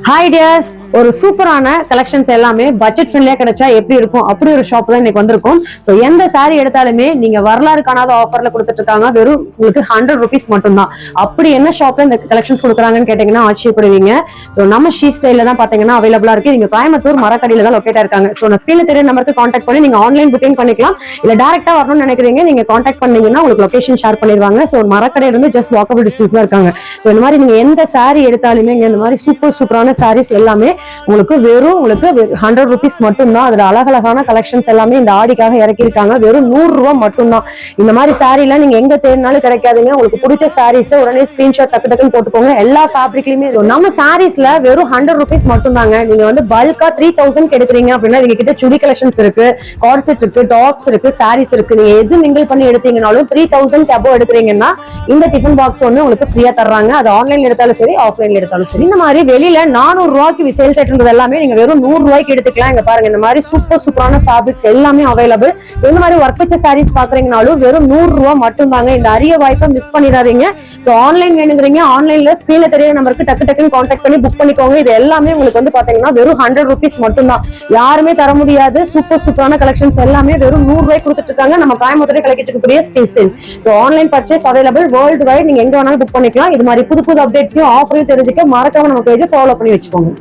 Hi tears, ஒரு சூப்பரான collections எல்லாமே பட்ஜெட் ஃப்ரெண்ட்லியா கிடைச்சா எப்படி இருக்கும் அப்படி ஒரு ஷாப் தான் இன்னைக்கு வந்திருக்கும். ஸோ எந்த சாரி எடுத்தாலுமே நீங்க வரலாறு காணாத ஆஃபர்ல கொடுத்துட்டு இருக்காங்க. வெறும் உங்களுக்கு 100 rupees மட்டும்தான். அப்படி என்ன ஷாப்ல இந்த கலெக்ஷன்ஸ் கொடுக்குறாங்கன்னு கேட்டீங்கன்னா ஆச்சரியப்படுவீங்க. ஸோ நம்ம ஷீ ஸ்டைல தான் பாத்தீங்கன்னா அவைலபிளா இருக்கு. நீங்க கோயம்புத்தூர் மரக்கடியில தான் லொக்கேட்டா இருக்காங்க. ஸோ நான் ஸ்கிரீன்ல தெரிய நம்பருக்கு கான்டாக்ட் பண்ணி நீங்க ஆன்லைன் புக்கிங் பண்ணிக்கலாம். இல்ல டேரக்டா வரணும்னு நினைக்கிறீங்க, நீங்க கான்டாக்ட் பண்ணீங்கன்னா உங்களுக்கு லொகேஷன் ஷேர் பண்ணிடுவாங்க. ஸோ மரக்கடையில இருந்து ஜஸ்ட் வாக்கபிள் டிஸ்டன்ஸ் தான் இருக்காங்க. ஸோ இந்த மாதிரி நீங்க எந்த சாரி எடுத்தாலுமே இந்த மாதிரி சூப்பரான சாரீஸ் எல்லாமே உங்களுக்கு உங்களுக்கு 100 rupees மட்டும்தான். அதுல அழகழகான கலெக்ஷன்ஸ் எல்லாமே இந்த ஆடிக்காக இறக்கிருக்காங்க. வெறும் 100 ரூபாய் மட்டும்தான். இந்த மாதிரி சாரீல நீங்க எங்க தேடினாலும் கிடைக்காதுங்க. உங்களுக்கு பிடிச்ச சாரீஸ் உடனே ஸ்கிரீன்ஷாட் டக்குன்னு போட்டுக்கோங்க. எல்லா ஃபேப்ரிக்லயுமே நம்ம சாரீஸ்ல வெறும் 100 rupees மட்டும்தாங்க. நீங்க வந்து பல்கா 3000 எடுக்கிறீங்க அப்படின்னா நீங்க கிட்ட சுடி கலெக்ஷன்ஸ் இருக்கு, கார்செட் இருக்கு, டாப்ஸ் இருக்கு, சாரீஸ் இருக்கு. நீங்க எது மிங்கிள் பண்ணி எடுத்தீங்கனாலும் 3000 அபோவ் எடுக்கிறீங்கன்னா இந்த டிஃபன் பாக்ஸ் ஒண்ணு உங்களுக்கு ஃப்ரீயா தர்றாங்க. அது ஆன்லைன்ல எடுத்தாலும் சரி, ஆஃப்லைன்ல எடுத்தாலும் சரி. இந்த மாதிரி வெளியில 400 ரூபாய்க்கு சேல் செட் எல்லாமே நீங்க வெறும் 100 ரூபாய்க்கு எடுத்துக்கலாம். இங்க பாருங்க, இந்த மாதிரி சூப்பரான ஃபேப்ரிக்ஸ் எல்லாமே அவைலபிள். இந்த மாதிரி ஒர்க் வச்ச சாரீஸ் பாக்குறீங்கனாலும் வெறும் 100 ரூபாய் மட்டும்தாங்க. இந்த அரிய வாய்ப்பை மிஸ் பண்ணிடாதீங்க. ஸோ ஆன்லைன் வேணுங்கிறீங்க, ஆன்லைன்ல ஸ்கிரீன்ல தெரிய நம்பருக்கு டக்குன்னு கான்டாக்ட் பண்ணி புக் பண்ணிக்கோங்க. இது எல்லாமே உங்களுக்கு வந்து பாத்தீங்கன்னா வெறும் 100 rupees மட்டும்தான். யாருமே தர முடியாது. சூப்பரான கலெக்ஷன்ஸ் எல்லாமே வெறும் 100 ரூபாய் கொடுத்துட்டு இருக்காங்க. நம்ம கோயம்புத்தூர் கலெக்ட் இருக்கக்கூடிய station. So online purchase available world wide. நீங்க எங்க வேணாலும் புக் பண்ணிக்கலாம். இது மாதிரி புது அப்டேட்ஸையும் ஆஃபரையும் தெரிஞ்சுக்க மறக்காம நம்ம பேஜை ஃபாலோ பண்ணி வச்சுக்கோங்க.